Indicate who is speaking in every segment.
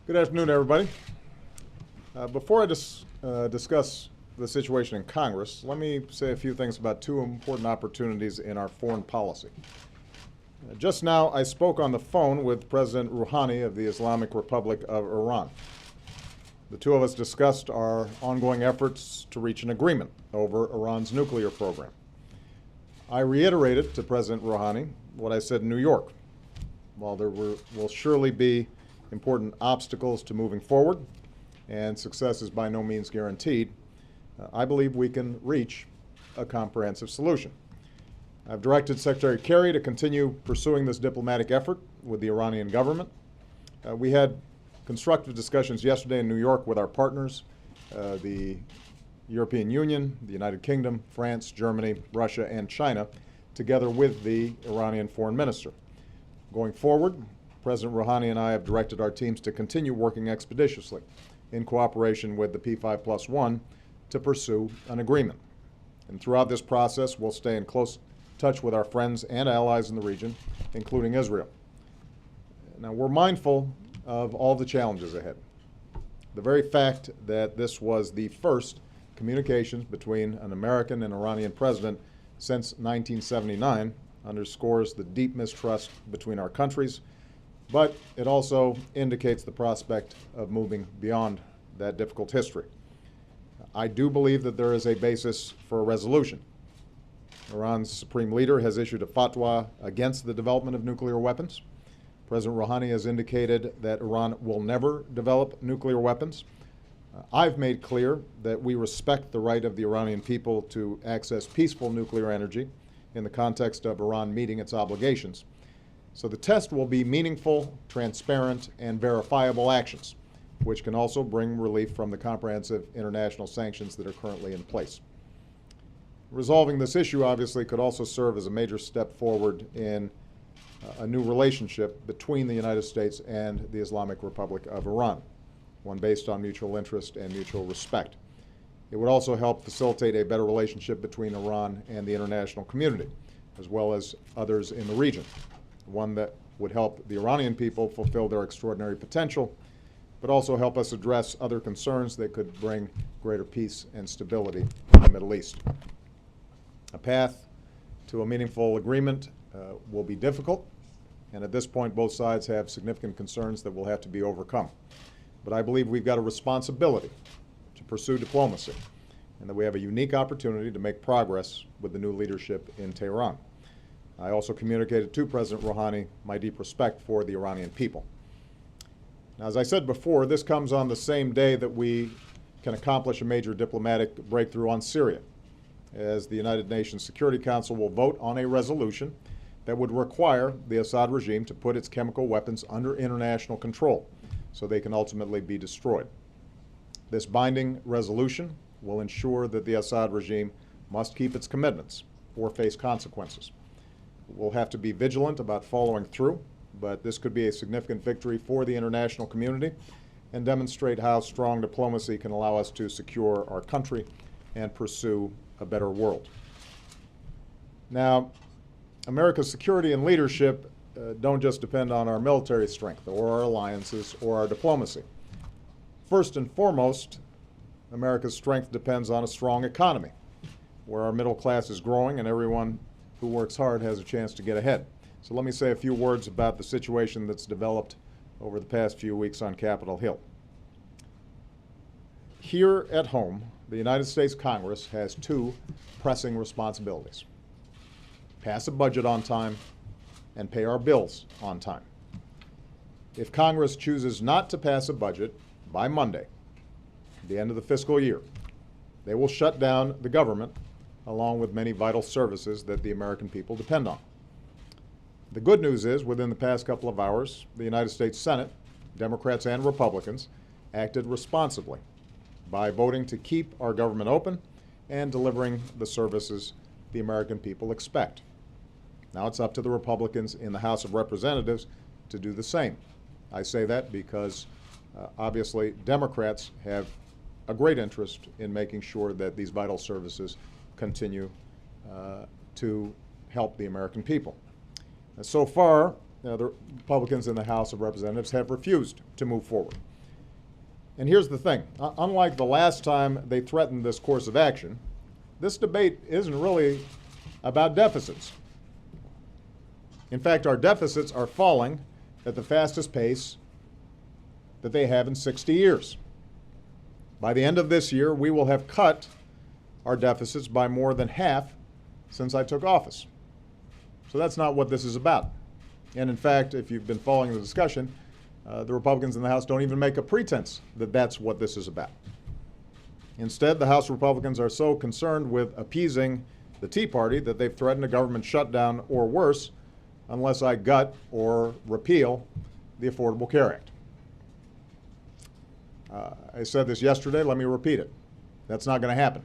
Speaker 1: Good afternoon, everybody. Before I discuss the situation in Congress, let me say a few things about two important opportunities in our foreign policy. Just now, I spoke on the phone with President Rouhani of the Islamic Republic of Iran. The two of us discussed our ongoing efforts to reach an agreement over Iran's nuclear program. I reiterated to President Rouhani what I said in New York. While there will surely be important obstacles to moving forward, and success is by no means guaranteed, I believe we can reach a comprehensive solution. I've directed Secretary Kerry to continue pursuing this diplomatic effort with the Iranian government. We had constructive discussions yesterday in New York with our partners, the European Union, the United Kingdom, France, Germany, Russia, and China, together with the Iranian foreign minister. Going forward, President Rouhani and I have directed our teams to continue working expeditiously in cooperation with the P5+1 to pursue an agreement. And throughout this process, we'll stay in close touch with our friends and allies in the region, including Israel. Now, we're mindful of all the challenges ahead. The very fact that this was the first communications between an American and Iranian president since 1979 underscores the deep mistrust between our countries, but it also indicates the prospect of moving beyond that difficult history. I do believe that there is a basis for a resolution. Iran's supreme leader has issued a fatwa against the development of nuclear weapons. President Rouhani has indicated that Iran will never develop nuclear weapons. I've made clear that we respect the right of the Iranian people to access peaceful nuclear energy in the context of Iran meeting its obligations. So the test will be meaningful, transparent, and verifiable actions, which can also bring relief from the comprehensive international sanctions that are currently in place. Resolving this issue obviously could also serve as a major step forward in a new relationship between the United States and the Islamic Republic of Iran, one based on mutual interest and mutual respect. It would also help facilitate a better relationship between Iran and the international community, as well as others in the region, one that would help the Iranian people fulfill their extraordinary potential, but also help us address other concerns that could bring greater peace and stability in the Middle East. A path to a meaningful agreement will be difficult, and at this point both sides have significant concerns that will have to be overcome. But I believe we've got a responsibility to pursue diplomacy, and that we have a unique opportunity to make progress with the new leadership in Tehran. I also communicated to President Rouhani my deep respect for the Iranian people. Now, as I said before, this comes on the same day that we can accomplish a major diplomatic breakthrough on Syria, as the United Nations Security Council will vote on a resolution that would require the Assad regime to put its chemical weapons under international control so they can ultimately be destroyed. This binding resolution will ensure that the Assad regime must keep its commitments or face consequences. We'll have to be vigilant about following through, but this could be a significant victory for the international community and demonstrate how strong diplomacy can allow us to secure our country and pursue a better world. Now, America's security and leadership don't just depend on our military strength or our alliances or our diplomacy. First and foremost, America's strength depends on a strong economy, where our middle class is growing and everyone who works hard has a chance to get ahead. So let me say a few words about the situation that's developed over the past few weeks on Capitol Hill. Here at home, the United States Congress has two pressing responsibilities: pass a budget on time and pay our bills on time. If Congress chooses not to pass a budget by Monday, the end of the fiscal year, they will shut down the government along with many vital services that the American people depend on. The good news is, within the past couple of hours, the United States Senate, Democrats and Republicans, acted responsibly by voting to keep our government open and delivering the services the American people expect. Now it's up to the Republicans in the House of Representatives to do the same. I say that because obviously Democrats have a great interest in making sure that these vital services continue to help the American people. So far, the Republicans in the House of Representatives have refused to move forward. And here's the thing, unlike the last time they threatened this course of action, this debate isn't really about deficits. In fact, our deficits are falling at the fastest pace that they have in 60 years. By the end of this year, we will have cut our deficits by more than half since I took office. So that's not what this is about. And in fact, if you've been following the discussion, the Republicans in the House don't even make a pretense that that's what this is about. Instead, the House Republicans are so concerned with appeasing the Tea Party that they've threatened a government shutdown or worse unless I gut or repeal the Affordable Care Act. I said this yesterday, let me repeat it. That's not going to happen.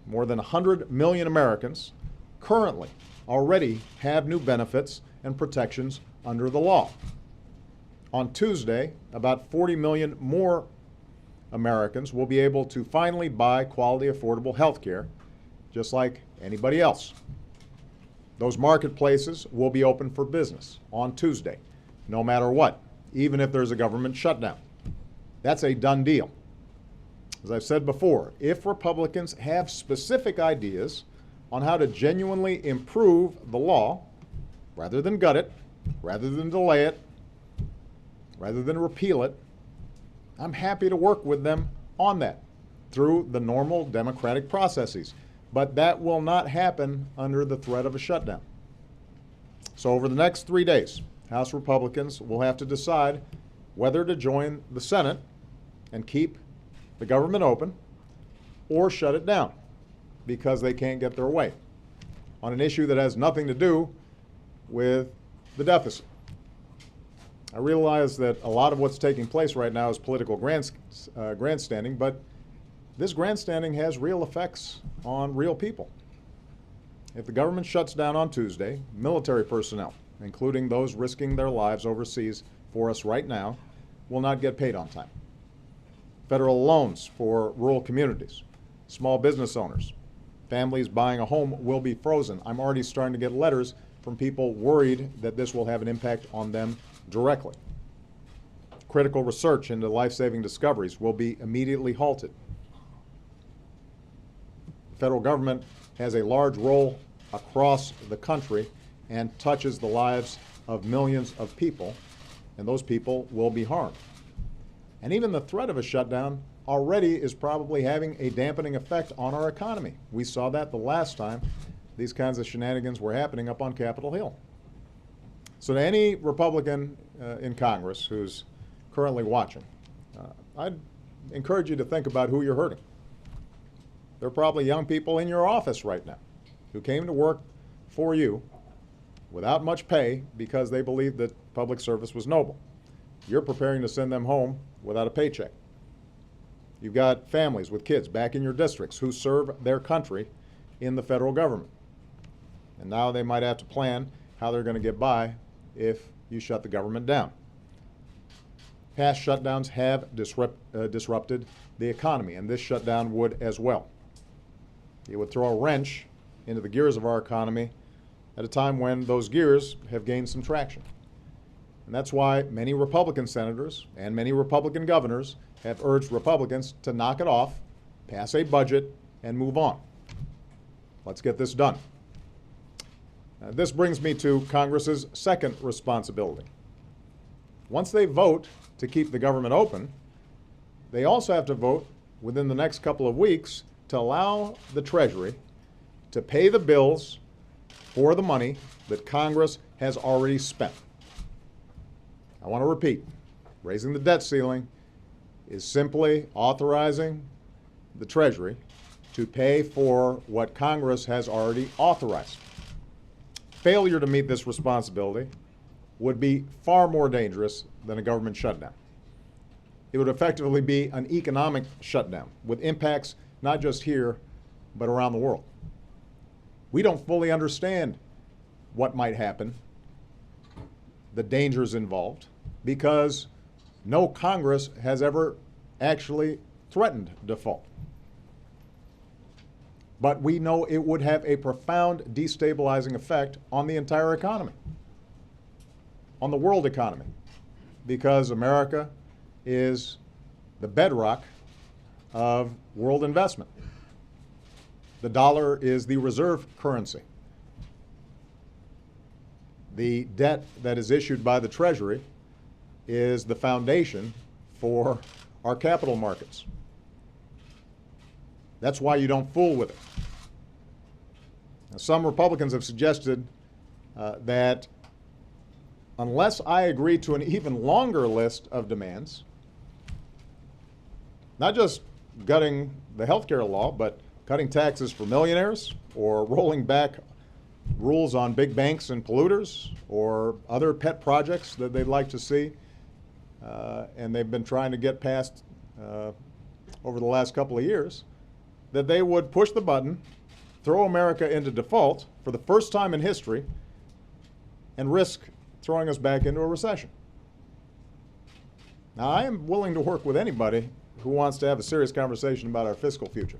Speaker 1: More than 100 million Americans currently already have new benefits and protections under the law. On Tuesday, about 40 million more Americans will be able to finally buy quality, affordable health care, just like anybody else. Those marketplaces will be open for business on Tuesday, no matter what, even if there's a government shutdown. That's a done deal. As I've said before, if Republicans have specific ideas on how to genuinely improve the law, rather than gut it, rather than delay it, rather than repeal it, I'm happy to work with them on that through the normal democratic processes. But that will not happen under the threat of a shutdown. So over the next 3 days, House Republicans will have to decide whether to join the Senate and keep the government open or shut it down because they can't get their way on an issue that has nothing to do with the deficit. I realize that a lot of what's taking place right now is political grandstanding, but this grandstanding has real effects on real people. If the government shuts down on Tuesday, military personnel, including those risking their lives overseas for us right now, will not get paid on time. Federal loans for rural communities, small business owners, families buying a home will be frozen. I'm already starting to get letters from people worried that this will have an impact on them directly. Critical research into life-saving discoveries will be immediately halted. The federal government has a large role across the country and touches the lives of millions of people, and those people will be harmed. And even the threat of a shutdown already is probably having a dampening effect on our economy. We saw that the last time these kinds of shenanigans were happening up on Capitol Hill. So to any Republican in Congress who's currently watching, I'd encourage you to think about who you're hurting. There are probably young people in your office right now who came to work for you without much pay because they believed that public service was noble. You're preparing to send them home without a paycheck. You've got families with kids back in your districts who serve their country in the federal government. And now they might have to plan how they're going to get by if you shut the government down. Past shutdowns have disrupted the economy, and this shutdown would as well. It would throw a wrench into the gears of our economy at a time when those gears have gained some traction. And that's why many Republican senators and many Republican governors have urged Republicans to knock it off, pass a budget, and move on. Let's get this done. This brings me to Congress's second responsibility. Once they vote to keep the government open, they also have to vote within the next couple of weeks to allow the Treasury to pay the bills for the money that Congress has already spent. I want to repeat, raising the debt ceiling is simply authorizing the Treasury to pay for what Congress has already authorized. Failure to meet this responsibility would be far more dangerous than a government shutdown. It would effectively be an economic shutdown with impacts not just here, but around the world. We don't fully understand what might happen, the dangers involved, because no Congress has ever actually threatened default. But we know it would have a profound destabilizing effect on the entire economy, on the world economy, because America is the bedrock of world investment. The dollar is the reserve currency. The debt that is issued by the Treasury is the foundation for our capital markets. That's why you don't fool with it. Now, some Republicans have suggested that unless I agree to an even longer list of demands, not just gutting the health care law, but cutting taxes for millionaires or rolling back rules on big banks and polluters or other pet projects that they'd like to see, and they've been trying to get passed over the last couple of years, that they would push the button, throw America into default for the first time in history, and risk throwing us back into a recession. Now, I am willing to work with anybody who wants to have a serious conversation about our fiscal future.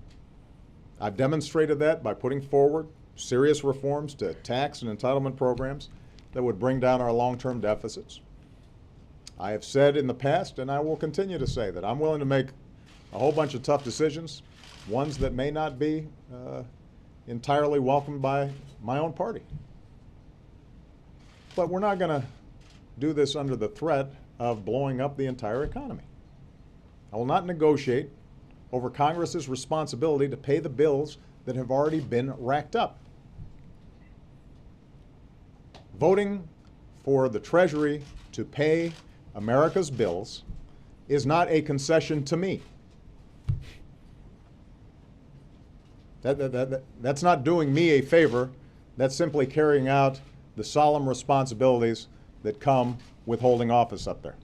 Speaker 1: I've demonstrated that by putting forward serious reforms to tax and entitlement programs that would bring down our long-term deficits. I have said in the past, and I will continue to say, that I'm willing to make a whole bunch of tough decisions, ones that may not be entirely welcomed by my own party. But we're not going to do this under the threat of blowing up the entire economy. I will not negotiate over Congress's responsibility to pay the bills that have already been racked up. Voting for the Treasury to pay America's bills is not a concession to me. That's not doing me a favor. That's simply carrying out the solemn responsibilities that come with holding office up there.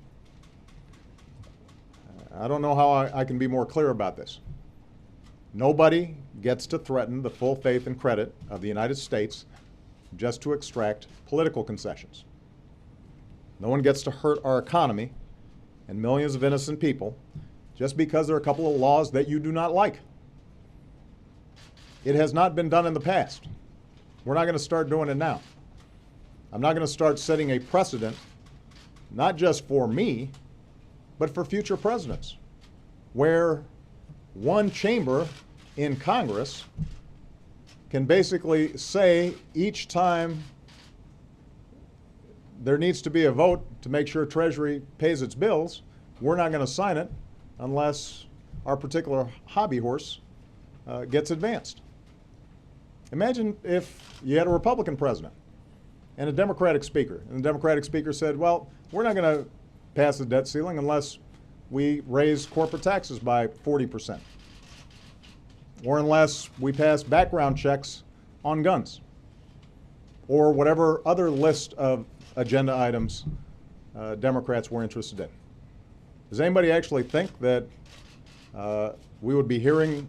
Speaker 1: I don't know how I can be more clear about this. Nobody gets to threaten the full faith and credit of the United States just to extract political concessions. No one gets to hurt our economy and millions of innocent people just because there are a couple of laws that you do not like. It has not been done in the past. We're not going to start doing it now. I'm not going to start setting a precedent, not just for me, but for future presidents, where one chamber in Congress can basically say each time there needs to be a vote to make sure Treasury pays its bills, we're not going to sign it unless our particular hobby horse gets advanced. Imagine if you had a Republican president and a Democratic speaker, and the Democratic speaker said, well, we're not going to pass the debt ceiling unless we raise corporate taxes by 40%, or unless we pass background checks on guns, or whatever other list of agenda items Democrats were interested in. Does anybody actually think that we would be hearing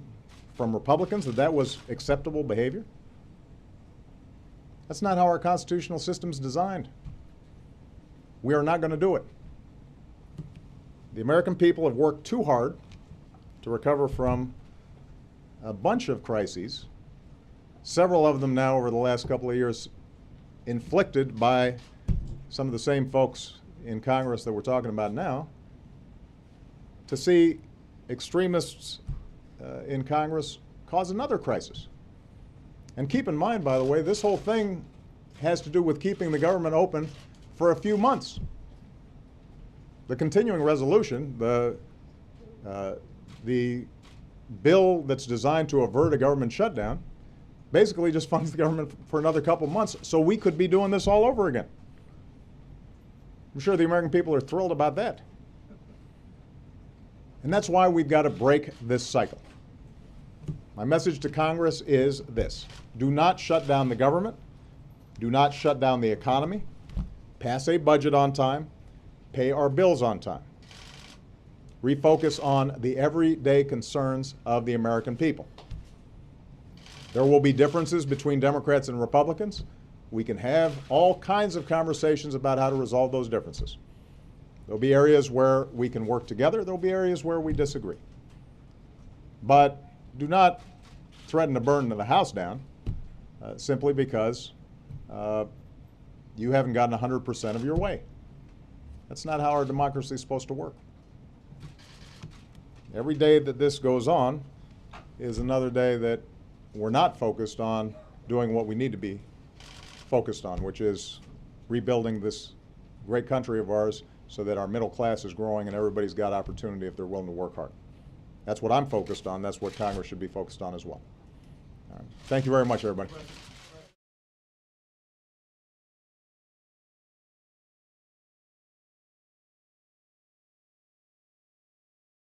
Speaker 1: from Republicans that that was acceptable behavior? That's not how our constitutional system is designed. We are not going to do it. The American people have worked too hard to recover from a bunch of crises, several of them now over the last couple of years inflicted by some of the same folks in Congress that we're talking about now, to see extremists in Congress cause another crisis. And keep in mind, by the way, this whole thing has to do with keeping the government open for a few months. The continuing resolution, the bill that's designed to avert a government shutdown, basically just funds the government for another couple months, so we could be doing this all over again. I'm sure the American people are thrilled about that. And that's why we've got to break this cycle. My message to Congress is this: do not shut down the government, do not shut down the economy, pass a budget on time, pay our bills on time. Refocus on the everyday concerns of the American people. There will be differences between Democrats and Republicans. We can have all kinds of conversations about how to resolve those differences. There'll be areas where we can work together. There'll be areas where we disagree. But do not threaten to burn the house down simply because you haven't gotten 100% of your way. That's not how our democracy is supposed to work. every day that this goes on is another day that we're not focused on doing what we need to be focused on, which is rebuilding this great country of ours so that our middle class is growing and everybody's got opportunity if they're willing to work hard. That's what I'm focused on. That's what Congress should be focused on as well. All right. Thank you very much, everybody.